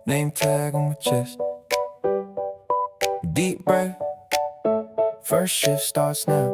name tag on my chest. Deep breath, first shift starts now.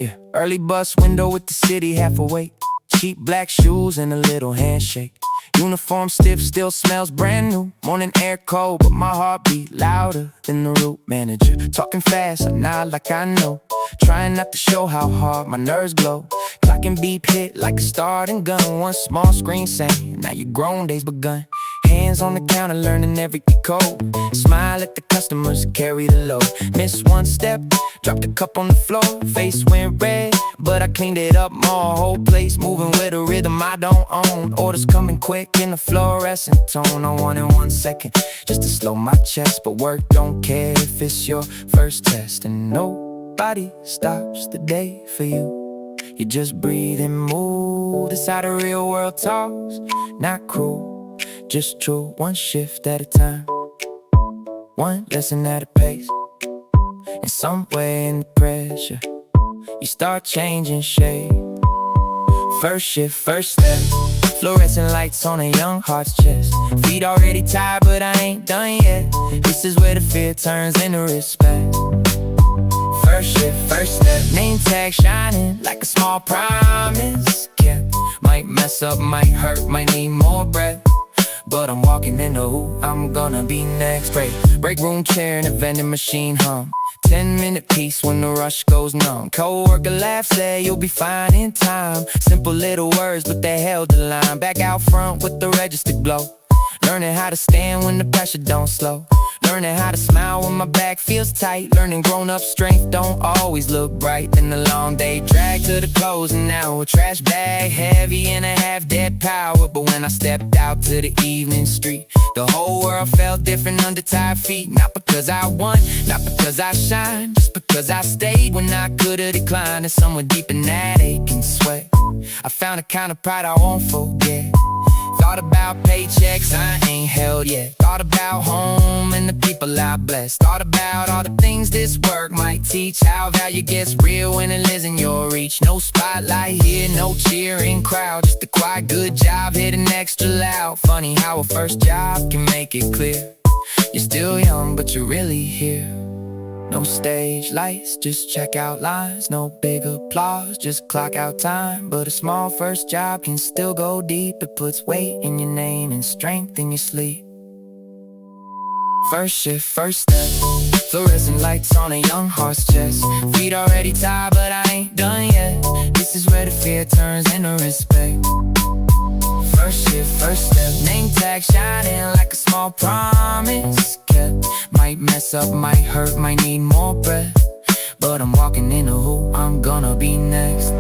Yeah, early bus window with the city half awake. Cheap black shoes and a little handshake. Uniform stiff, still smells brand new. Morning air cold, but my heartbeat louder than the route manager. Talking fast, I nod like I know. Trying not to show how hard my nerves glow. Clock and beep hit like a starting gun. One small screen saying, now your grown days begun. Hands on the counter, learning every code. Smile at the customers, carry the load. Miss one step, dropped a cup on the floor. Face went red, but I cleaned it up more. Whole place moving with a rhythm I don't own. Orders coming quick in a fluorescent tone. I want in 1 second, just to slow my chest. But work don't care if it's your first test. And nobody stops the day for you. You just breathe and move. This how the real world talks. Not cruel, just true. One shift at a time, one lesson at a pace. And somewhere in the pressure, you start changing shape. First shift, first step. Fluorescent lights on a young heart's chest. Feet already tired, but I ain't done yet. This is where the fear turns into respect. First shift, first step. Name tag shining like a small promise kept. Might mess up, might hurt, might need more breath. But I'm walking into who I'm gonna be next. Break room chair and a vending machine hum. 10-minute piece when the rush goes numb. Co-worker laugh, say you'll be fine in time. Simple little words, but they held the line. Back out front with the register glow. Learning how to stand when the pressure don't slow. Learning how to smile when my back feels tight. Learning grown-up strength don't always look bright. Then the long day dragged to the close, and now a trash bag heavy and a half-dead power. But when I stepped out to the evening street, the whole world felt different under tired feet. Not because I won, not because I shine, just because I stayed when I could've declined. And somewhere deep in that aching sweat, I found a kind of pride I won't forget. Thought about paychecks I ain't held yet. Thought about home and the people I bless. Thought about all the things this work might teach. How value gets real when it lives in your reach. No spotlight here, no cheering crowd. Just a quiet good job hitting extra loud. Funny how a first job can make it clear you're still young, but you're really here. No stage lights, just check out lines. No big applause, just clock out time. But a small first job can still go deep. It puts weight in your name and strength in your sleep. First shift, first step. Fluorescent lights on a young heart's chest. Feet already tired, but I ain't done yet. This is where the fear turns into respect. First shift, first step. Name tag shining like a small promise kept. Might mess up, might hurt, might need more breath. But I'm walking into who I'm gonna be next.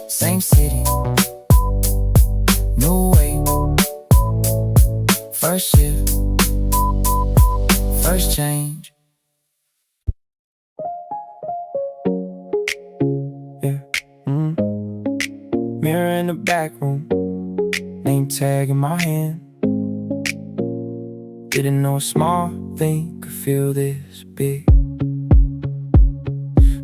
Same city, new way. First shift, first change. Yeah. Mirror in the back room, name tag in my hand. Didn't know a small thing could feel this big.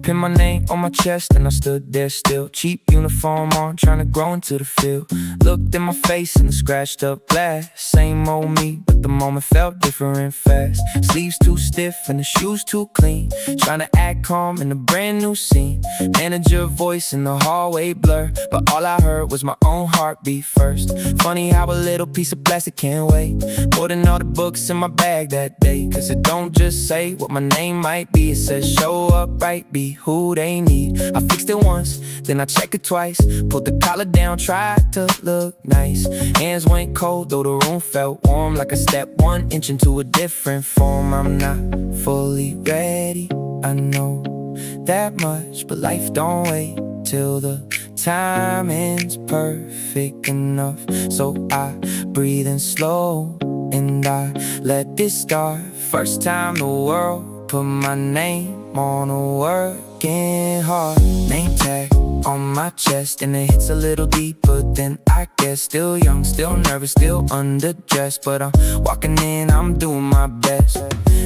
Pin my name on my chest and I stood there still. Cheap uniform on, trying to grow into the field. Looked in my face in the scratched up glass. Same old me, but the moment felt different fast. Sleeves too stiff and the shoes too clean. Trying to act calm in a brand new scene. Manager voice in the hallway blur, but all I heard was my own heartbeat first. Funny how a little piece of plastic can't wait more than all the books in my bag that day. Cause it don't just say what my name might be. It says show up right, be who they need. I fixed it once, then I checked it twice. Pulled the collar down, tried to look nice. Hands went cold, though the room felt warm. Like I stepped 1 inch into a different form. I'm not fully ready, I know that much. But life don't wait till the timing's perfect enough. So I breathe in slow and I let this start. First time the world put my name on a working hard. Name tag on my chest and it hits a little deeper than I guess. Still young, still nervous, still underdressed, but I'm walking in, I'm doing my best.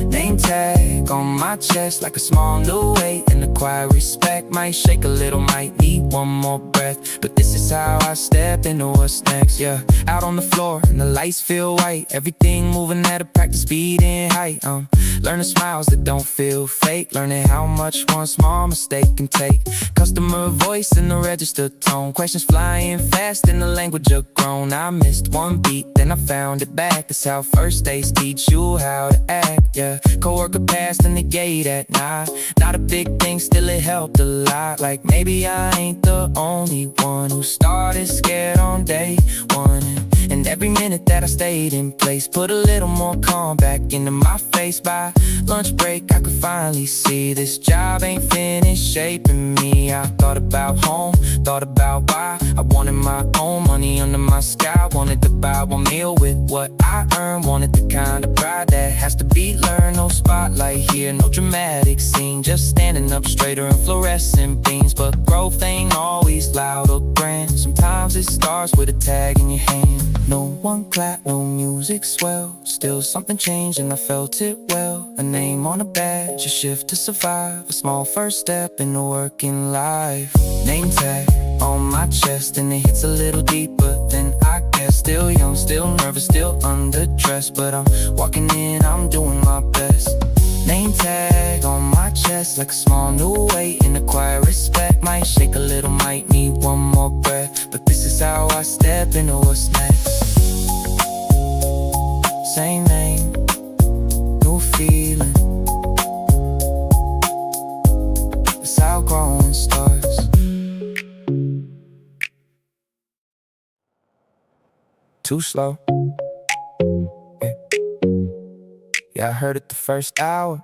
Name tag on my chest like a small new weight, and the quiet respect might shake a little, might need one more breath. But this is is how I step into what's next, yeah. Out on the floor and the lights feel white, everything moving at a practice speed and height. Learning smiles that don't feel fake, learning how much one small mistake can take. Customer voice in the register tone, questions flying fast in the language of grown. I missed one beat, then I found it back. That's how first days teach you how to act, yeah. Coworker passed in the gate at night, not a big thing, still it helped a lot. Like maybe I ain't the only one who started scared on day one. And every minute that I stayed in place put a little more calm back into my face. By lunch break I could finally see this job ain't finished shaping me. I thought about home, thought about why I wanted my own money under my sky. Wanted to buy one meal with what I earned. Wanted the kind of pride that has to be learned. No spotlight here, no dramatic scene, just standing up straighter in fluorescent beams. But growth ain't always loud or grand, sometimes it starts with a tag in your hand. No one clap, no music swell, still something changed and I felt it well. A name on a badge, a shift to survive, a small first step into working life. Name tag on my chest and it hits a little deeper than I guess. Still young, still nervous, still underdressed, but I'm walking in, I'm doing my best. Name tag on my chest like a small new weight in a quiet respect. Might shake a little, might need one more breath, but this is how I step into what's next. Same name, new feeling, it's how growing starts. Too slow, yeah, I heard it the first hour.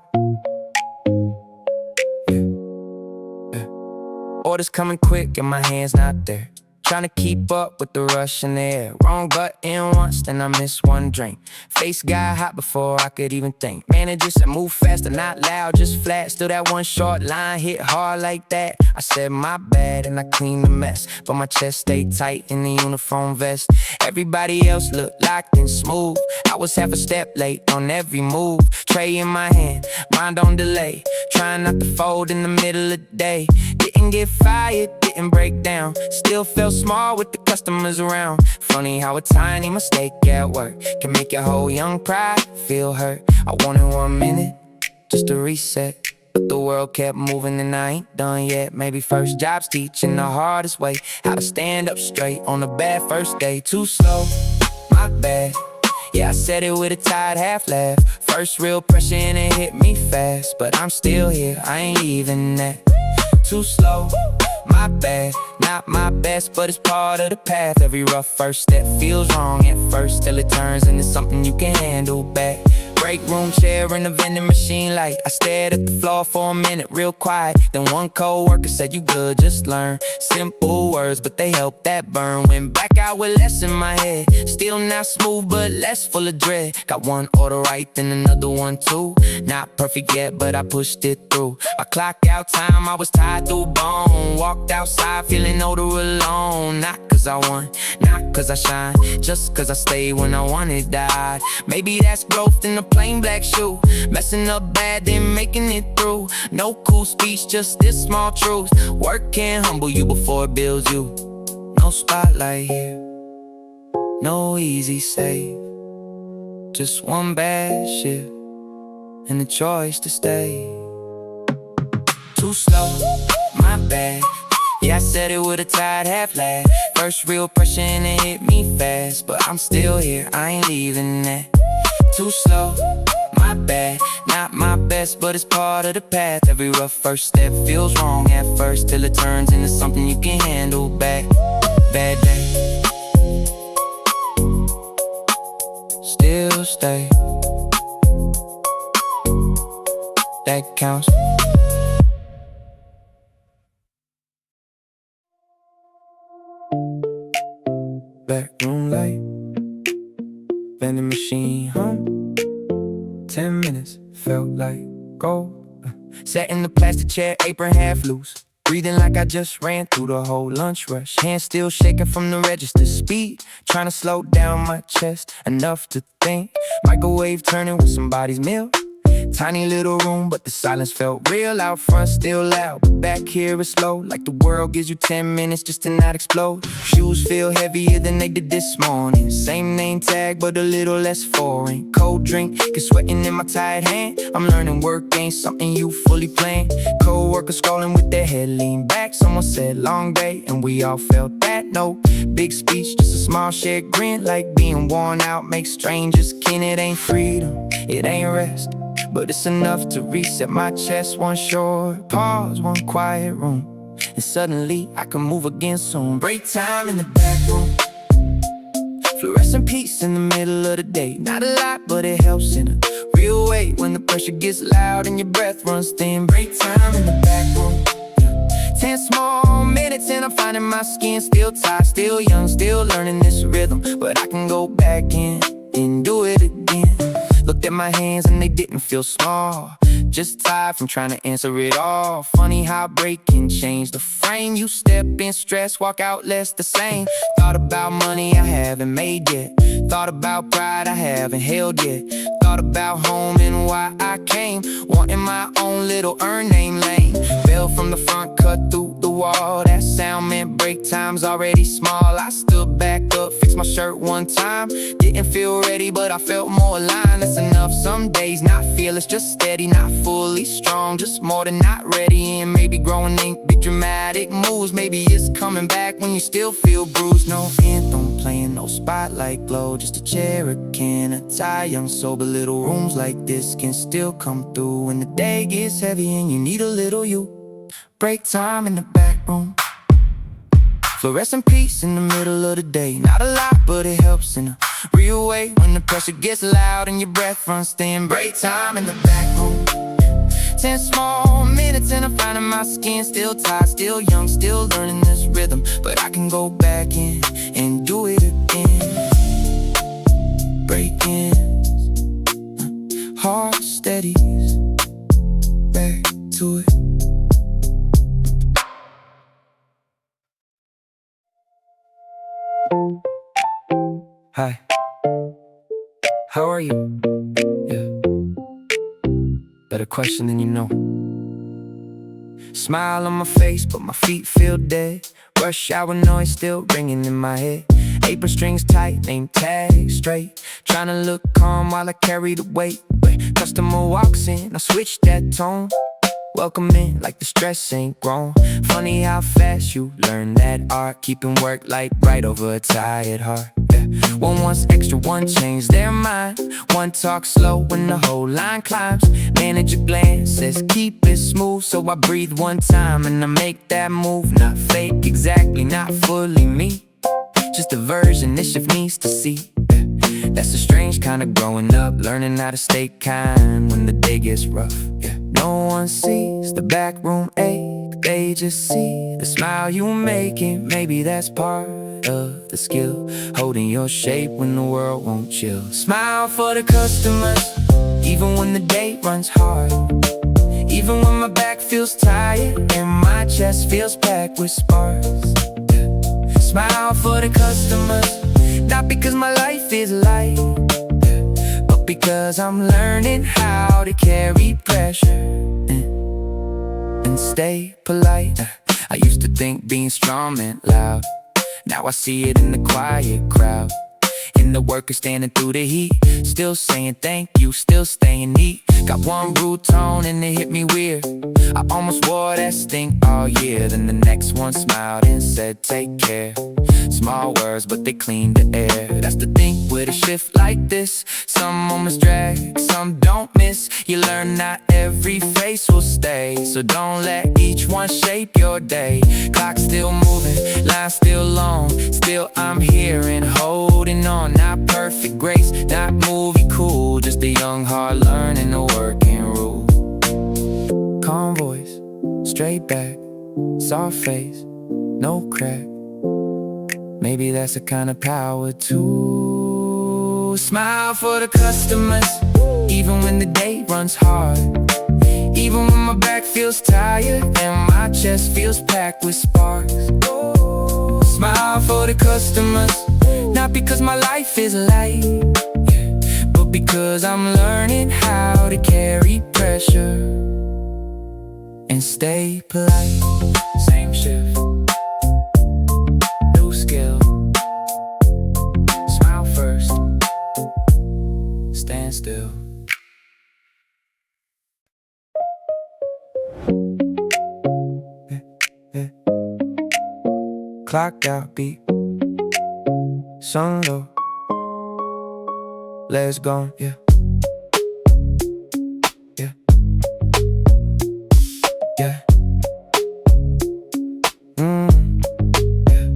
Orders coming quick and my hands not there, trying to keep up with the rush in the air. Wrong button once, then I missed one drink. Face got hot before I could even think. Managers said move faster, not loud, just flat. Still that one short line hit hard like that. I said my bad and I cleaned the mess, but my chest stayed tight in the uniform vest. Everybody else looked locked and smooth, I was half a step late on every move. Tray in my hand, mind on delay, trying not to fold in the middle of the day. Didn't get fired, didn't break down, still felt small with the customers around. Funny how a tiny mistake at work can make your whole young pride feel hurt. I wanted 1 minute just to reset, but the world kept moving and I ain't done yet. Maybe first job's teaching the hardest way, how to stand up straight on a bad first day. Too slow, my bad, yeah, I said it with a tired half laugh. First real pressure and it hit me fast, but I'm still here, I ain't leaving that. Too slow, my bad, not my best, but it's part of the path. Every rough first step feels wrong at first, till it turns into something you can handle back. Break room chair in the vending machine light, I stared at the floor for a minute real quiet. Then one co-worker said you good, just learn. Simple words, but they help that burn. Went back out with less in my head, still not smooth but less full of dread. Got one order right, then another one too. Not perfect yet, but I pushed it through. My clock out time, I was tied through bone. Walked outside feeling older alone. Not cause I won, not cause I shine, just cause I stayed when I wanted died. Maybe that's growth in the plain black shoe, messing up bad then making it through. No cool speech, just this small truth. Work can humble you before it builds you. No spotlight here, no easy save, just one bad shift and the choice to stay. Too slow, my bad, yeah, I said it with a tired half laugh. First real pressure and it hit me fast, but I'm still here, I ain't leaving that. Too slow, my bad, not my best, but it's part of the path. Every rough first step feels wrong at first, till it turns into something you can handle back. Bad day, still stay, that counts. Backroom light, vending machine hum, 10 minutes felt like gold. Sat in the plastic chair, apron half loose, breathing like I just ran through the whole lunch rush. Hands still shaking from the register speed, trying to slow down my chest enough to think. Microwave turning with somebody's meal, Tiny little room, but the silence felt real. Out front still loud, but back here it's slow. Like the world gives you 10 minutes just to not explode. Shoes feel heavier than they did this morning. Same name tag, but a little less foreign. Cold drink, get sweating in my tired hand. I'm learning work ain't something you fully plan. Co-workers scrolling with their head leaned back. Someone said long day, and we all felt that. No big speech, just a small shared grin. Like being worn out makes strangers kin. It ain't freedom, it ain't rest, but it's enough to reset my chest. One short pause, one quiet room, and suddenly I can move again soon. Break time in the back room, fluorescent peace in the middle of the day. Not a lot, but it helps in a real way. When the pressure gets loud and your breath runs thin. Break time in the back room, 10 small minutes and I'm finding my skin. Still tired, still young, still learning this rhythm, but I can go back in and do it again. Looked at my hands and they didn't feel small, just tired from trying to answer it all. Funny how break can change the frame. You step in stress, walk out less the same. Thought about money I haven't made yet. Thought about pride I haven't held yet. Thought about home and why I came, wanting my own little earn name lane. Fell from the front, cut through the wall. That sound meant break time's already small. I stood back up, fixed my shirt one time. Didn't feel ready, but I felt more aligned. That's enough. Some days not fearless, just steady. Not fully strong, just more than not ready. And maybe growing ain't big dramatic moves. Maybe it's coming back when you still feel bruised. No anthem playing, no spotlight glow, just a chair, a can, a tie. Young sober, little rooms like this can still come through when the day gets heavy and you need a little you. Break time in the back room, fluorescent peace in the middle of the day. Not a lot, but it helps in a real way. When the pressure gets loud and your breath runs thin. Break time in the back room, 10 small minutes and I'm finding my skin. Still tired, still young, still learning this rhythm, but I can go back in and do it again. Break-ins, heart steadies, back to it. Hi, how are you? Yeah, better question than you know. Smile on my face, but my feet feel dead. Rush hour noise still ringing in my head. Apron strings tight, name tag straight. Trying to look calm while I carry the weight. But customer walks in, I switch that tone. Welcome in like the stress ain't grown. Funny how fast you learn that art, keeping work light bright over a tired heart. Yeah. One wants extra, one change their mind. One talks slow when the whole line climbs. Manager glance says keep it smooth, so I breathe one time and I make that move. Not fake, exactly, not fully me, just a version this shift needs to see. Yeah. That's a strange kind of growing up, learning how to stay kind when the day gets rough. Yeah. No one sees the back room ache, they just see the smile you making. Maybe that's part of the skill, holding your shape when the world won't chill. Smile for the customers, even when the day runs hard. Even when my back feels tired and my chest feels packed with sparks. Smile for the customers, not because my life is light, but because I'm learning how to carry pressure and stay polite. I used to think being strong meant loud. Now I see it in the quiet crowd, in the workers standing through the heat, still saying thank you, still staying neat. Got one rude tone and it hit me weird. I almost wore that stink all year. Then the next one smiled and said take care. Small words but they clean the air. That's the thing with a shift like this. Some moments drag, some don't miss. You learn not every face will stay, so don't let each one shape your day. Clock still moving, line still long, still I'm here and holding on. Not perfect grace, not movie cool, just a young heart learning the working rule. Calm voice, straight back, soft face, no crack. Maybe that's a kind of power too. Smile for the customers, even when the day runs hard. Even when my back feels tired and my chest feels packed with sparks. Smile for the customers, not because my life is light, but because I'm learning how to carry pressure and stay polite. Same shift, new skill. Smile first, stand still. Clock out, beat, sun low. Let's go, yeah. Yeah. Yeah. Yeah.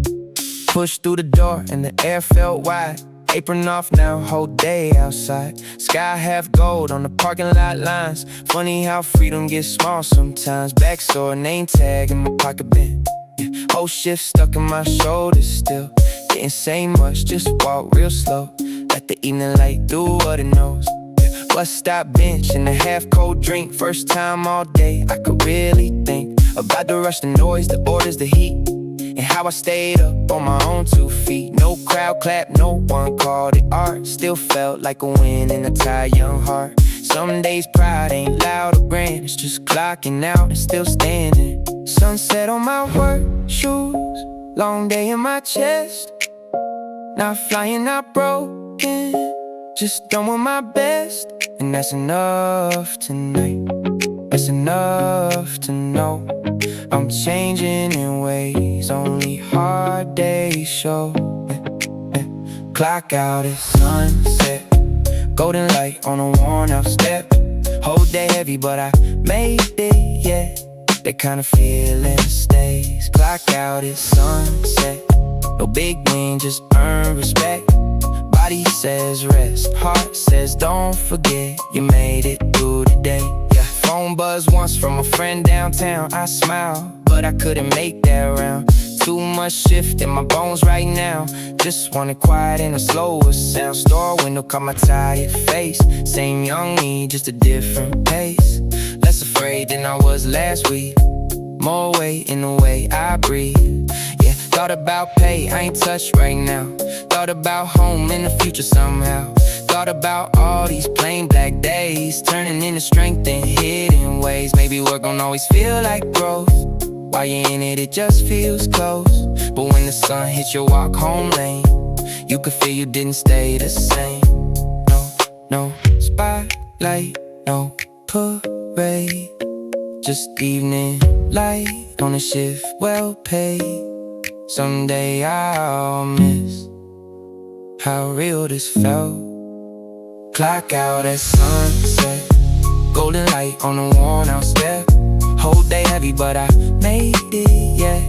Pushed through the door and the air felt wide. Apron off now, whole day outside. Sky half gold on the parking lot lines. Funny how freedom gets small sometimes. Back sore, name tag in my pocket bent. Yeah. Whole shift stuck in my shoulders still. Didn't say much, just walk real slow. Let the evening light do what it knows. Yeah. Bus stop bench and a half cold drink. First time all day I could really think about the rush, the noise, the orders, the heat, and how I stayed up on my own 2 feet. No crowd clap, no one called it art. Still felt like a win in a tired young heart. Some days pride ain't loud or grand. It's just clocking out and still standing. Sunset on my work shoes, long day in my chest. Not flying, not broken, just done with my best. And that's enough tonight. That's enough to know I'm changing in ways only hard days show. Clock out at sunset, golden light on a worn out step. Whole day heavy but I made it, yeah. That kind of feeling stays. Clock out at sunset, no big win, just earn respect. Body says rest, heart says don't forget you made it through the day. Yeah. Phone buzz once from a friend downtown. I smile, but I couldn't make that round. Too much shift in my bones right now. Just want it quiet and a slower sound. Store window caught my tired face. Same young me, just a different pace. Less afraid than I was last week. More weight in the way I breathe. Yeah, thought about pay, I ain't touched right now. Thought about home in the future somehow. Thought about all these plain black days turning into strength in hidden ways. Maybe work don't always feel like growth. While you're in it, it just feels close. But when the sun hits your walk home lane, you could feel you didn't stay the same. No spotlight, no parade, just evening light on a shift well paid. Someday I'll miss how real this felt. Clock out at sunset, golden light on a worn out step. Whole day heavy but I made it, yeah.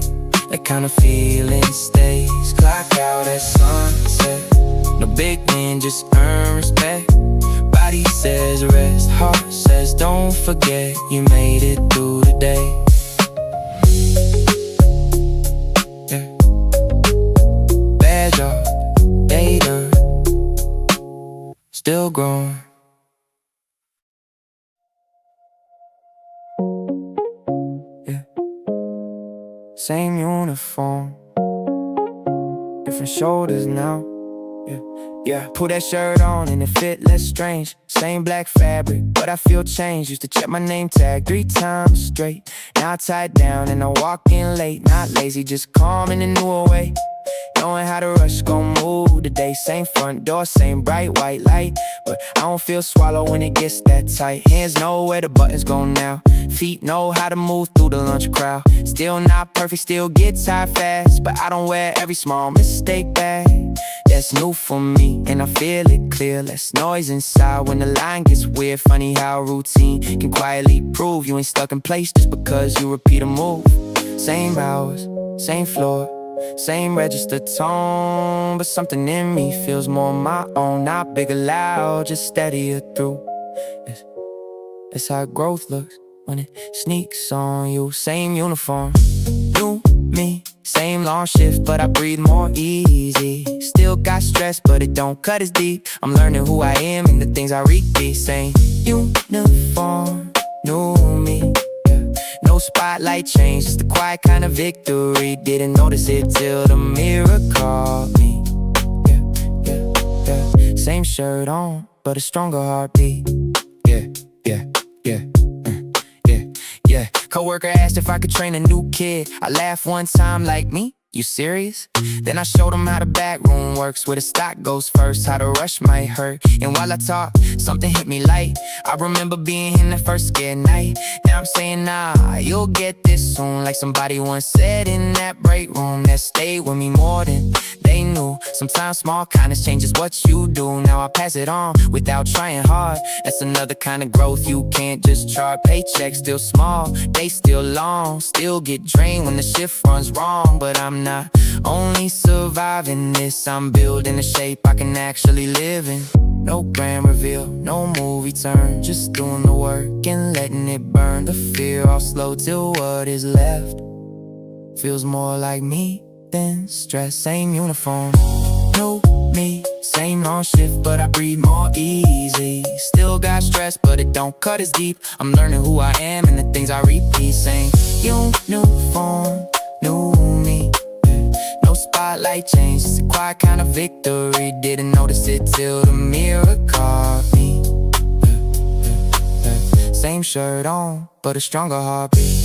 That kind of feeling stays. Clock out at sunset, no big win, just earn respect. Body says rest, heart says don't forget you made it through the day. Yeah. Bad job, later, still growing. Yeah. Same uniform, different shoulders now. Yeah, pull that shirt on and it fit less strange. Same black fabric, but I feel changed. Used to check my name tag 3 times straight. Now I tie it down and I walk in late. Not lazy, just calm in a newer way. Knowing how to rush, gon' move today. Same front door, same bright white light. But I don't feel swallow when it gets that tight. Hands know where the buttons go now. Feet know how to move through the lunch crowd. Still not perfect, still get tired fast. But I don't wear every small mistake back. That's new for me, and I feel it clear. Less noise inside when the line gets weird. Funny how routine can quietly prove you ain't stuck in place just because you repeat a move. Same hours, same floor, same register tone, but something in me feels more my own. Not big or loud, just steadier through. It's how growth looks when it sneaks on you. Same uniform, new me, same long shift, but I breathe more easy. Still got stress, but it don't cut as deep. I'm learning who I am and the things I repeat. Same uniform, new me. No spotlight change, just a quiet kind of victory. Didn't notice it till the mirror called me. Yeah. Same shirt on, but a stronger heartbeat. Yeah, yeah, yeah, yeah, yeah. Coworker asked if I could train a new kid. I laughed one time like, me? You serious? Then I showed him how the back room works, where the stock goes first, how the rush might hurt. And while I talked, something hit me light. I remember being in that first scared night. Now I'm saying, nah, you'll get this soon. Like somebody once said in that break room, that stayed with me more than they knew. Sometimes small kindness changes what you do. Now I pass it on without trying hard. That's another kind of growth you can't just chart. Paychecks still small, they still long. Still get drained when the shift runs wrong. But I'm not only surviving this, I'm building a shape I can actually live in. No grand reveal, no movie turn, just doing the work and letting it burn. The fear all slow till what is left feels more like me than stress. Same uniform, new me, same long shift, but I breathe more easy. Still got stress, but it don't cut as deep. I'm learning who I am and the things I repeat. Same uniform, new me. No spotlight change, it's a quiet kind of victory. Didn't notice it till the mirror caught me. Same shirt on, but a stronger heartbeat.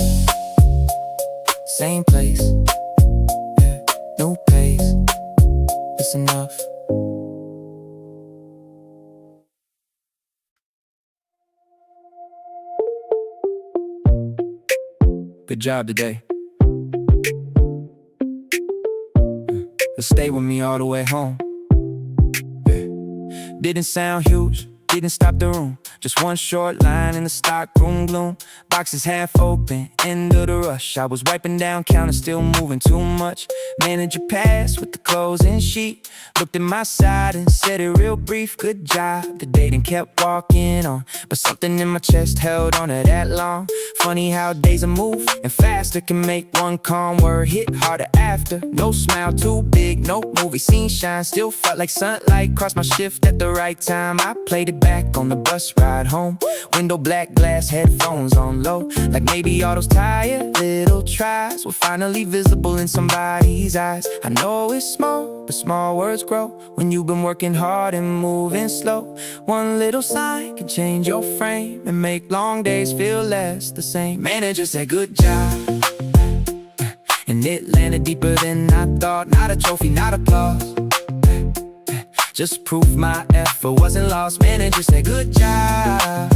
Same place, new pace, it's enough. Good job today. Stay with me all the way home. Didn't sound huge, didn't stop the room. Just one short line in the stockroom gloom. Boxes half open, end of the rush. I was wiping down counters, still moving too much. Manager passed with the closing sheet. Looked at my side and said it real brief. Good job, the day then kept walking on. But something in my chest held on to that long. Funny how days move and faster can make one calm word hit harder after. No smile too big, no movie scene shine. Still felt like sunlight crossed my shift at the right time. I played it back on the bus ride home. Window black glass, headphones on low. Like maybe all those tired little tries were finally visible in somebody's eyes. I know it's small, but small words grow when you've been working hard and moving slow. One little sign can change your frame and make long days feel less the same. Manager said good job, and it landed deeper than I thought. Not a trophy, not applause, just proof my effort wasn't lost. Manager said good job.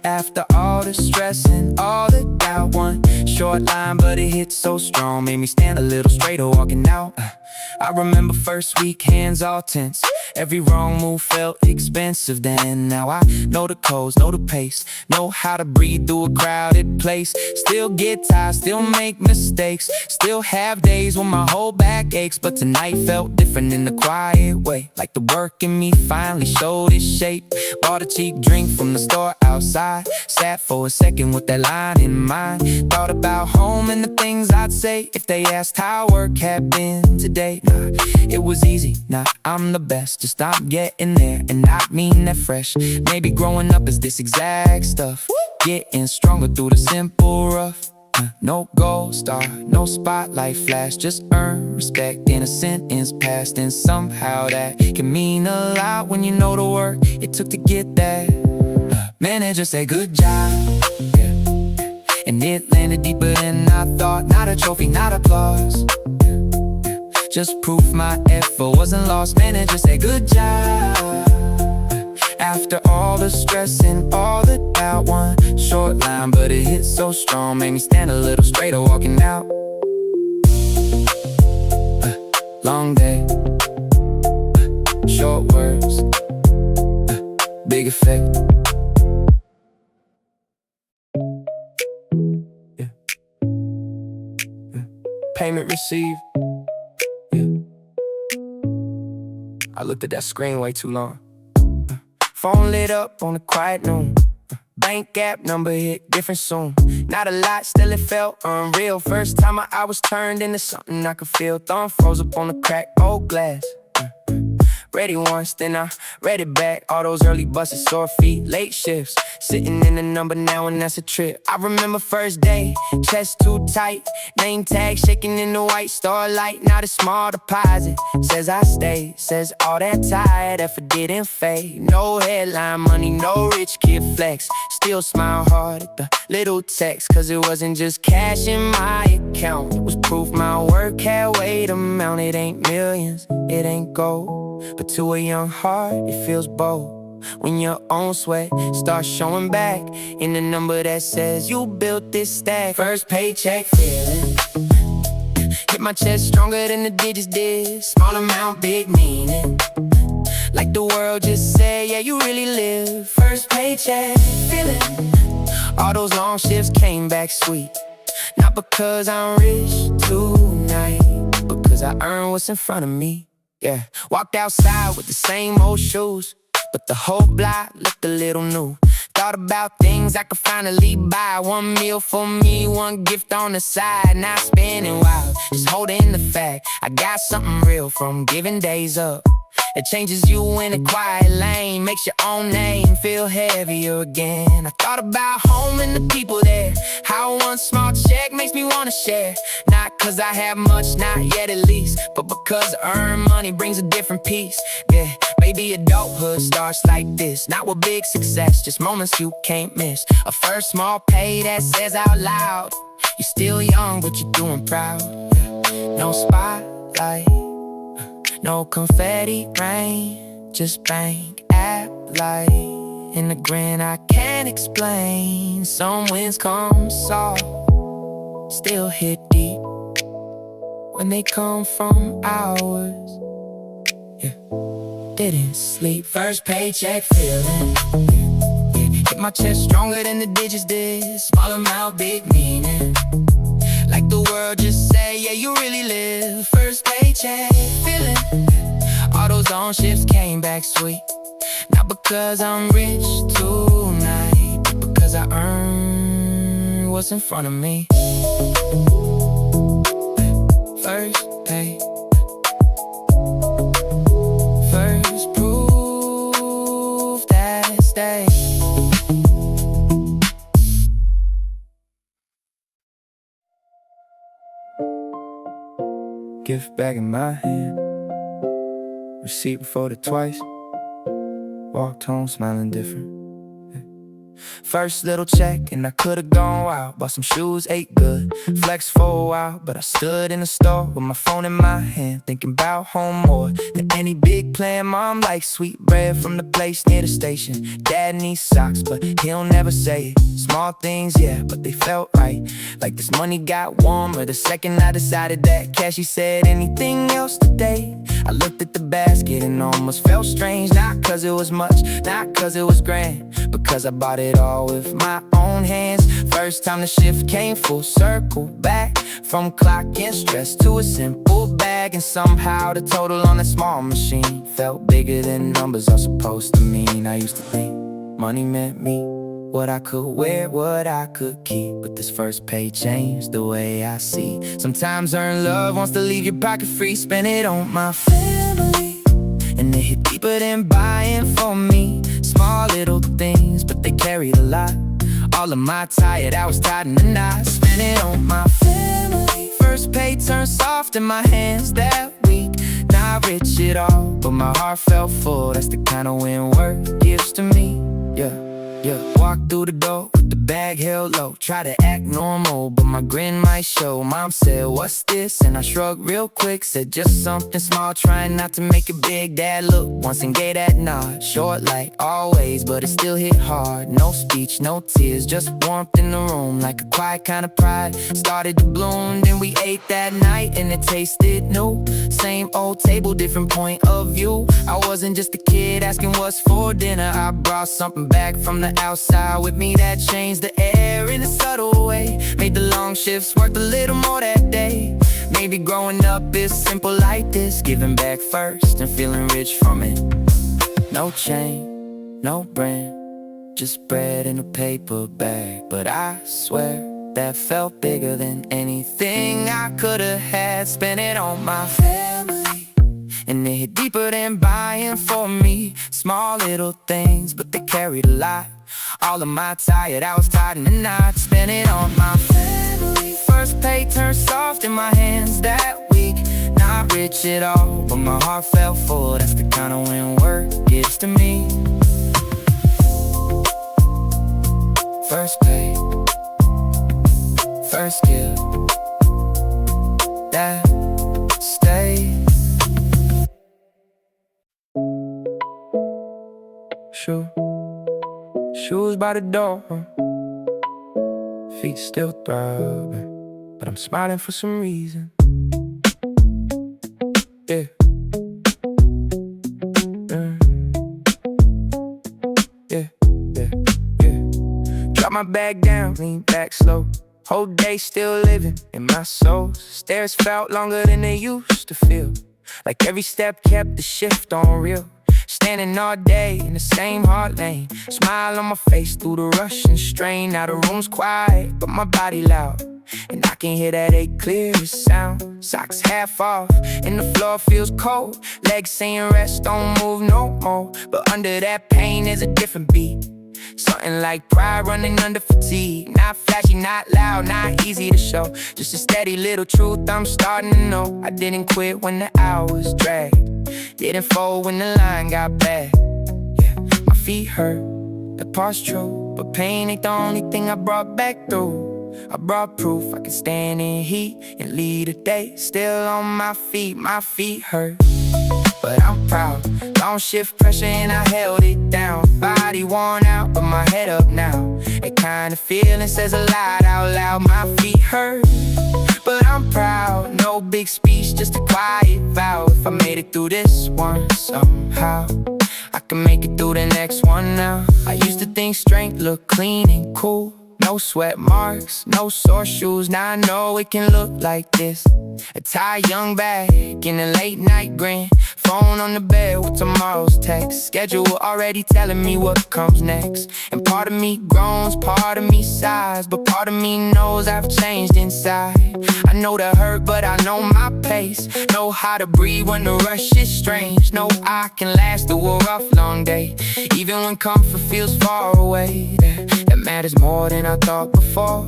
After all the stress and all the doubt, one short line but it hit so strong, made me stand a little straighter walking out. I remember first week, hands all tense. Every wrong move felt expensive then. Now I know the codes, know the pace, know how to breathe through a crowded place. Still get tired, still make mistakes, still have days when my whole back aches. But tonight felt different in a quiet way, like the work in me finally showed its shape. Bought a cheap drink from the store outside, sat for a second with that line in mind. Thought about home and the things I'd say if they asked how work had been today. Nah, it was easy, nah, I'm the best. Just stop getting there, and I mean that fresh. Maybe growing up is this exact stuff, getting stronger through the simple rough. No gold star, no spotlight flash, just earn respect in a sentence passed. And somehow that can mean a lot when you know the work it took to get that. Manager say good job, yeah. And it landed deeper than I thought. Not a trophy, not applause, just proof my effort wasn't lost. Manager say good job. After all the stress and all the doubt, one short line but it hit so strong, made me stand a little straighter walking out. Long day, short words, big effect. Yeah. Yeah. Payment received. I looked at that screen way too long. Phone lit up on a quiet noon. Bank app number hit different soon. Not a lot, still it felt unreal. First time I was turned into something I could feel. Thumb froze up on the cracked old glass. Read it once, then I read it back. All those early buses, sore feet, late shifts. Sitting in the number now and that's a trip. I remember first day, chest too tight. Name tag shaking in the white starlight. Now the small deposit says I stayed. Says all that tired effort didn't fade. No headline money, no rich kid flex. Still smile hard at the little text. Cause it wasn't just cash in my account. It was proof my work had weight amount. It ain't millions, it ain't gold. But to a young heart, it feels bold when your own sweat starts showing back in the number that says you built this stack. First paycheck feeling hit my chest stronger than the digits did. Small amount, big meaning. Like the world just said, yeah, you really live. First paycheck feeling. All those long shifts came back sweet. Not because I'm rich tonight, because I earned what's in front of me. Yeah, walked outside with the same old shoes, but the whole block looked a little new. Thought about things I could finally buy. One meal for me, one gift on the side. Not spending wild, just holding the fact I got something real from giving days up. It changes you in a quiet lane, makes your own name feel heavier again. I thought about home and the people there, how one small check makes me wanna share. Not cause I have much, not yet at least, but because earned money brings a different peace. Yeah, maybe adulthood starts like this. Not with big success, just moments you can't miss. A first small pay that says out loud, you're still young but you're doing proud. No spotlight, no confetti rain, just bank app light and the grin I can't explain. Some winds come soft, still hit deep when they come from hours. Yeah, didn't sleep. First paycheck feeling, hit my chest stronger than the digits did. Small amount, big meaning. Like the world just say, yeah, you really live. First paycheck feeling. All those long shifts came back sweet. Not because I'm rich tonight, but because I earned what's in front of me. First pay, first proof that it stays. Gift bag in my hand, receipt folded twice. Walked home smiling different. First little check and I could've gone wild. Bought some shoes, ate good, flexed for a while. But I stood in the store with my phone in my hand, thinking about home more than any big plan. Mom likes sweet bread from the place near the station. Dad needs socks, but he'll never say it. Small things, yeah, but they felt right. Like this money got warmer the second I decided that cash. He said, anything else today? I looked at the basket and almost felt strange. Not cause it was much, not cause it was grand, because I bought it all with my own hands. First time the shift came full circle back, from clocking stress to a simple bag. And somehow the total on that small machine felt bigger than numbers are supposed to mean. I used to think money meant me, what I could wear, what I could keep. But this first pay changed the way I see. Sometimes earned love wants to leave your pocket free. Spend it on my family, and they hit deeper than buying for me. Small little things, but they carried a lot. All of my tired hours tied in a knot. Spend it on my family. First pay turned soft in my hands that week. Not rich at all, but my heart felt full. That's the kind of win work gives to me. Yeah, walked through the door with the bag held low. Try to act normal, but my grin might show. Mom said, what's this? And I shrugged real quick, said just something small, trying not to make it big. Dad looked once and gave that nod. Short like always, but it still hit hard. No speech, no tears, just warmth in the room. Like a quiet kind of pride started to bloom. Then we ate that night and it tasted new. Same old table, different point of view. I wasn't just a kid asking what's for dinner. I brought something back from the outside with me that changed the air in a subtle way. Made the long shifts work a little more that day. Maybe growing up is simple like this, giving back first and feeling rich from it. No chain, no brand, just bread in a paper bag. But I swear that felt bigger than anything I could've had. Spent it on my family, and it hit deeper than buying for me. Small little things, but they carried a lot. All of my tired hours tied in a knot, spent it on my family. First pay turned soft in my hands that week. Not rich at all, but my heart felt full. That's the kind of when work gets to me. First pay, first gift, that stays. Shoes by the door, feet still throbbing, but I'm smiling for some reason. Yeah. Yeah, yeah, yeah. Drop my bag down, lean back slow. Whole day still living in my soul. Stairs felt longer than they used to feel. Like every step kept the shift on real. Standing all day in the same hard lane. Smile on my face through the rush and strain. Now the room's quiet, but my body loud, and I can hear that ache clear as sound. Socks half off, and the floor feels cold. Legs saying rest, don't move no more. But under that pain there's a different beat. Something like pride running under fatigue. Not flashy, not loud, not easy to show. Just a steady little truth I'm starting to know. I didn't quit when the hours dragged. Didn't fold when the line got bad. Yeah, my feet hurt, the part's true. But pain ain't the only thing I brought back through. I brought proof I can stand in heat and lead a day. Still on my feet hurt, but I'm proud. Long shift pressure and I held it down. Body worn out, but my head up now. That kind of feeling says a lot out loud. My feet hurt, but I'm proud. No big speech, just a quiet vow. If I made it through this one somehow, I can make it through the next one now. I used to think strength looked clean and cool. No sweat marks, no sore shoes. Now I know it can look like this. A tired young back in a late night grin. Phone on the bed with tomorrow's text. Schedule already telling me what comes next. And part of me groans, part of me sighs, but part of me knows I've changed inside. I know the hurt, but I know my pace. Know how to breathe when the rush is strange. Know I can last through a rough long day, even when comfort feels far away. That matters more than I thought before.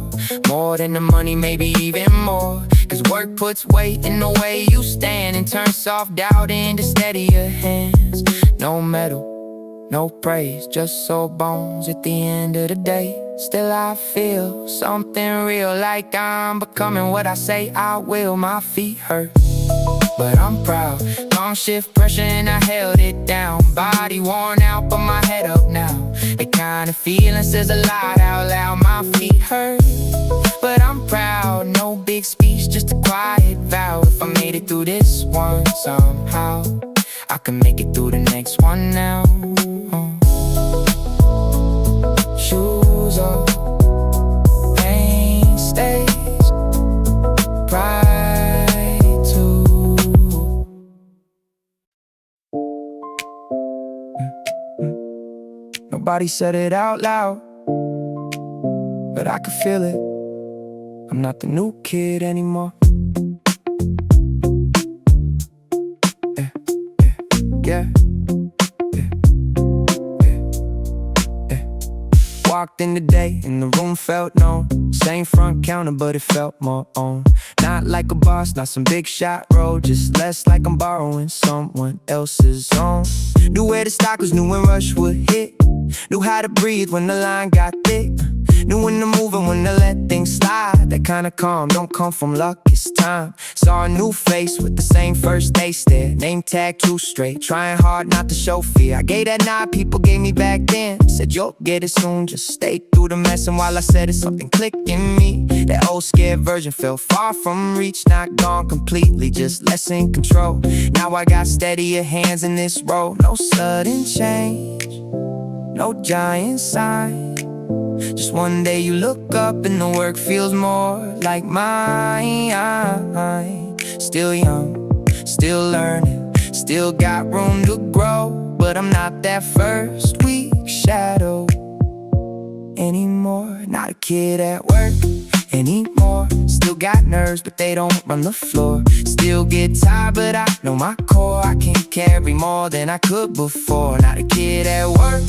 More than the money, maybe even more. Cause work puts weight in the way you stand, and turns soft doubt into steadier hands. No medal, no praise, just sore bones at the end of the day. Still I feel something real, like I'm becoming what I say I will. My feet hurt, but I'm proud. Long shift pressure and I held it down. Body worn out, but my head up now. That kind of feeling says a lot out loud. My feet hurt, but I'm proud. No big speech, just a quiet vow. If I made it through this one somehow, I can make it through the next one now. Shoes off, pain stays, pride too. Nobody said it out loud, but I could feel it. I'm not the new kid anymore. Yeah, yeah, yeah, yeah, yeah. Walked in the day and the room felt known. Same front counter, but it felt more on. Not like a boss, not some big shot role. Just less like I'm borrowing someone else's own. Knew where the stock was, knew when rush would hit. Knew how to breathe when the line got thick. Knew when to move and when to let things slide. That kind of calm don't come from luck, it's time. Saw a new face with the same first day stare. Name tag too straight, trying hard not to show fear. I gave that nod people gave me back then. Said you'll get it soon, just stay through the mess. And while I said it, something clicked in me. That old scared version felt far from reach. Not gone completely, just less in control. Now I got steadier hands in this role. No sudden change, no giant sign. Just one day you look up and the work feels more like mine. Still young, still learning, still got room to grow. But I'm not that first week shadow anymore. Not a kid at work anymore. Still got nerves, but they don't run the floor. Still get tired, but I know my core. I can carry more than I could before. Not a kid at work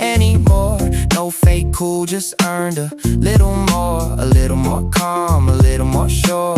anymore. No fake cool, just earned a little more calm, a little more sure.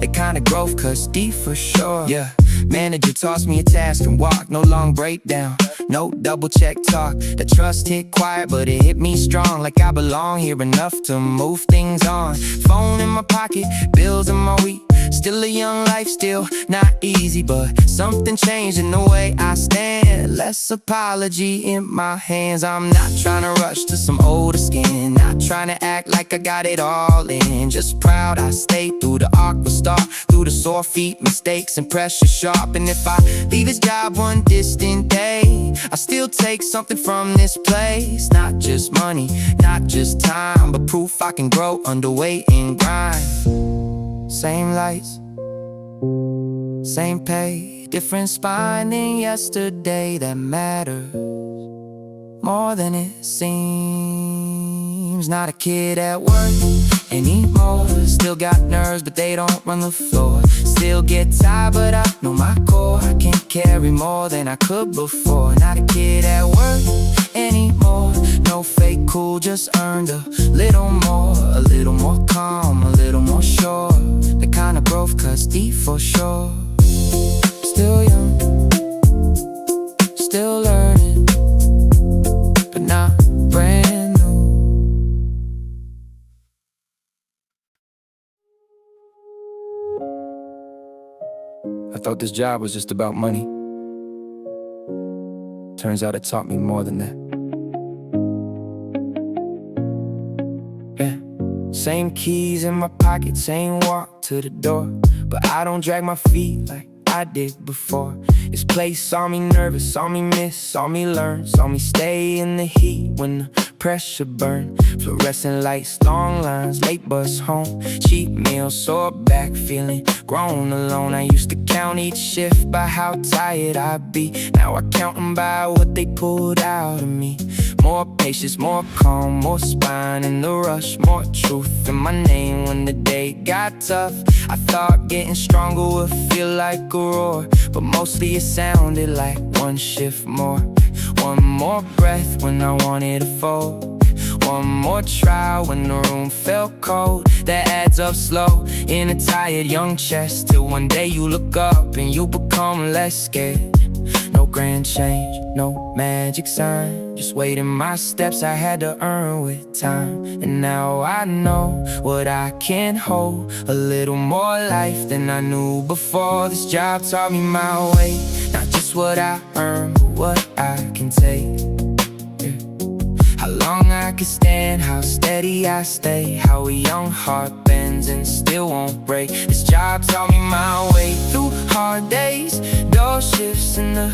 The kind of growth cuts deep for sure. Yeah, manager tossed me a task and walk, no long breakdown, no double check talk. The trust hit quiet, but it hit me strong, like I belong here enough to move things on. Phone in my pocket, bills in my week. Still a young life, still not easy, but something changed in the way I stand. Less apology in my hands. I'm not trying to rush to some older skin, not trying to act like I got it all in. Just proud I stayed through the awkward start, through the sore feet, mistakes and pressure sharp. And if I leave this job one distant day, I still take something from this place. Not just money, not just time, but proof I can grow under weight and grind. Same lights, same pay, different spine than yesterday. That matters more than it seems. Not a kid at work anymore. Still got nerves, but they don't run the floor. Still get tired, but I know my core. I can carry more than I could before. Not a kid at work anymore. No fake cool, just earned a little more calm, a little more sure. The kind of growth cuts deep for sure. Still young, still learning, but not brand new. I thought this job was just about money. Turns out it taught me more than that. Yeah. Same keys in my pocket, same walk to the door, but I don't drag my feet like I did before. This place saw me nervous, saw me miss, saw me learn, saw me stay in the heat when the pressure burned. Fluorescent lights, long lines, late bus home, cheap meals, sore back, feeling grown alone. I used to count each shift by how tired I'd be. Now I count them by what they pulled out of me. More patience, more calm, more spine in the rush, more truth in my name when the day got tough. I thought getting stronger would feel like a roar, but mostly it sounded like one shift more. One more breath when I wanted to fold, one more try when the room felt cold. That adds up slow in a tired young chest, till one day you look up and you become less scared. No grand change, no magic sign, just waiting my steps I had to earn with time. And now I know what I can hold, a little more life than I knew before. This job taught me my way, not just what I earn, but what I can take. Yeah. How long I can stand, how steady I stay, how a young heart bends and still won't break. This job taught me my way through hard days, dull shifts and the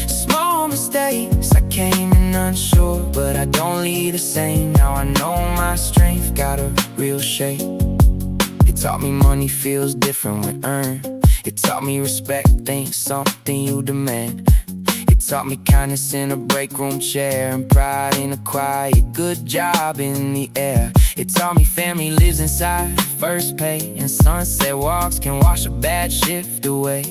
small mistakes. I came in unsure, but I don't leave the same. Now I know my strength got a real shape. It taught me money feels different when earned. It taught me respect ain't something you demand. It taught me kindness in a break room chair, and pride in a quiet good job in the air. It taught me family lives inside first pay, and sunset walks can wash a bad shift away.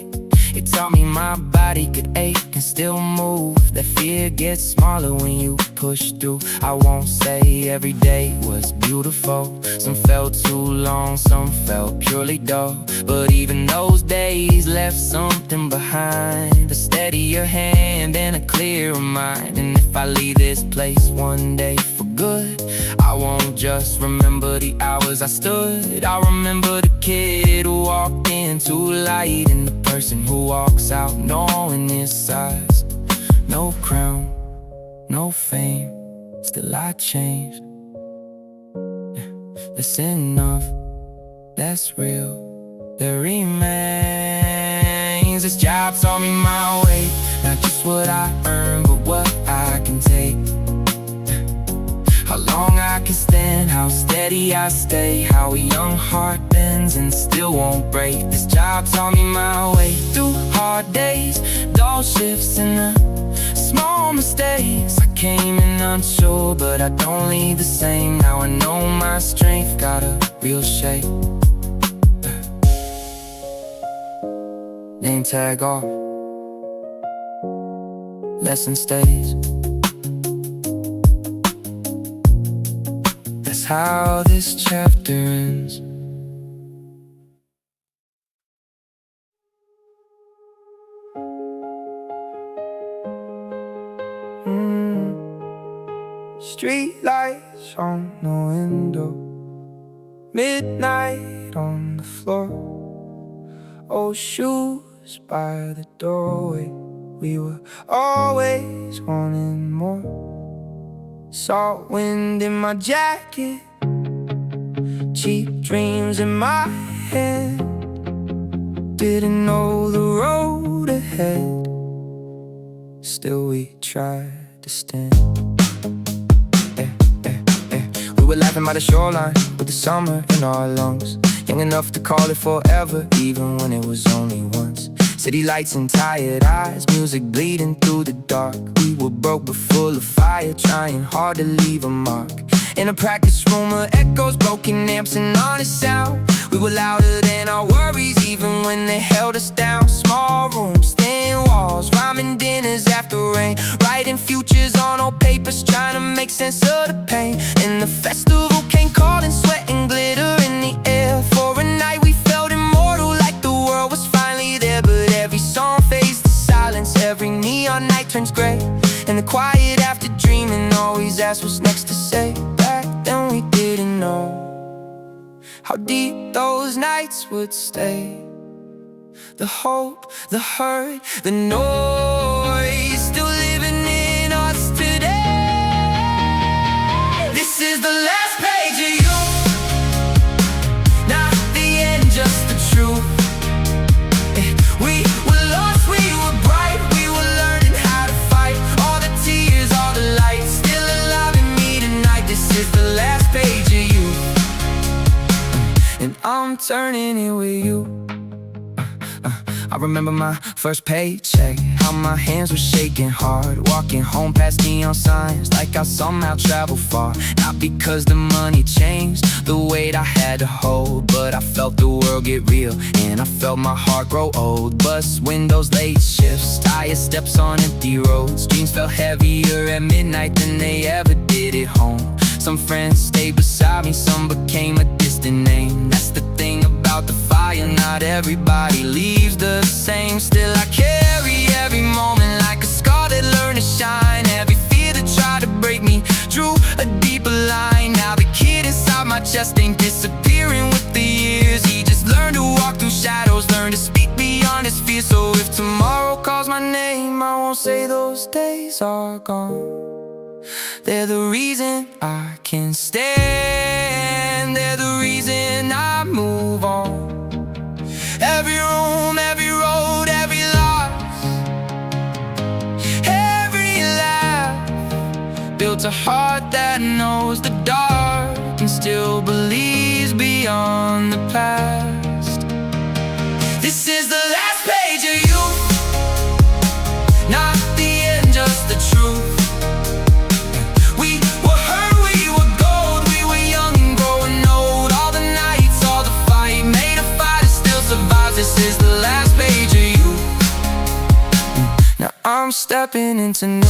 It taught me my body could ache and still move, that fear gets smaller when you push through. I won't say every day was beautiful, some felt too long, some felt purely dull, but even those days left something behind, a steadier hand and a clearer mind. And if I leave this place one day for good, I won't just remember the hours I stood, I'll remember the kid who walked into light, and the person who walks out knowing his size. No crown, no fame, still I changed. That's enough, that's real. There remains. This job taught me my way, not just what I earn, but what I can take. How long I can stand, how steady I stay, how a young heart bends and still won't break. This job taught me my way through hard days, dull shifts and the small mistakes. I came in unsure, potential, but I don't lead the same. Now I know my strength got a real shape. Name tag off, lesson stays. That's how this chapter ends. Street lights on the window, midnight on the floor, old shoes by the doorway. We were always wanting more. Salt wind in my jacket, cheap dreams in my head. Didn't know the road ahead, still we tried to stand. We were laughing by the shoreline with the summer in our lungs, young enough to call it forever, even when it was only once. City lights and tired eyes, music bleeding through the dark. We were broke but full of fire, trying hard to leave a mark. In a practice room of echoes, broken amps and honest sound. We were louder than our worries, even when they held us down. Small rooms, thin walls, rhyming dinners after rain, writing futures on old papers, trying to make sense of the pain. And the festival came calling, sweat and glitter in the air. For a night we felt immortal, like the world was finally there. But every song fades to silence, every neon night turns gray, and the quiet after dreaming always asks what's next to say. Back then we didn't know how deep those nights would stay. The hope, the hurt, the noise, still living in us today. This is the last page of you, not the end, just the truth. We were lost, we were bright, we were learning how to fight. All the tears, all the lights, still alive in me tonight. This is the last page of you, and I'm turning it with you. I remember my first paycheck, how my hands were shaking hard, walking home past neon signs like I somehow traveled far. Not because the money changed the weight I had to hold, but I felt the world get real, and I felt my heart grow old. Bus windows, late shifts, tired steps on empty roads. Dreams felt heavier at midnight than they ever did at home. Some friends stayed beside me, some became a distant name. That's the thing about the fire, not everybody leaves the same. Still I carry every moment like a scar that learned to shine. Every fear that tried to break me drew a deeper line. Now the kid inside my chest ain't disappearing with the years. He just learned to walk through shadows, learned to speak beyond his fear. So if tomorrow calls my name, I won't say those days are gone. They're the reason I can stand, they're the reason I move on. Every room, every road, every loss, every laugh built a heart that knows the dark and still believes beyond the past. This is the last page of you, not the end, just the truth. This is the last page of you. Now I'm stepping into new.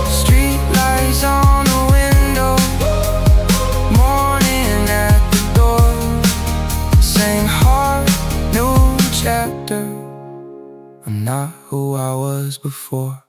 Street lights on the window, morning at the door. Same heart, new chapter. I'm not who I was before.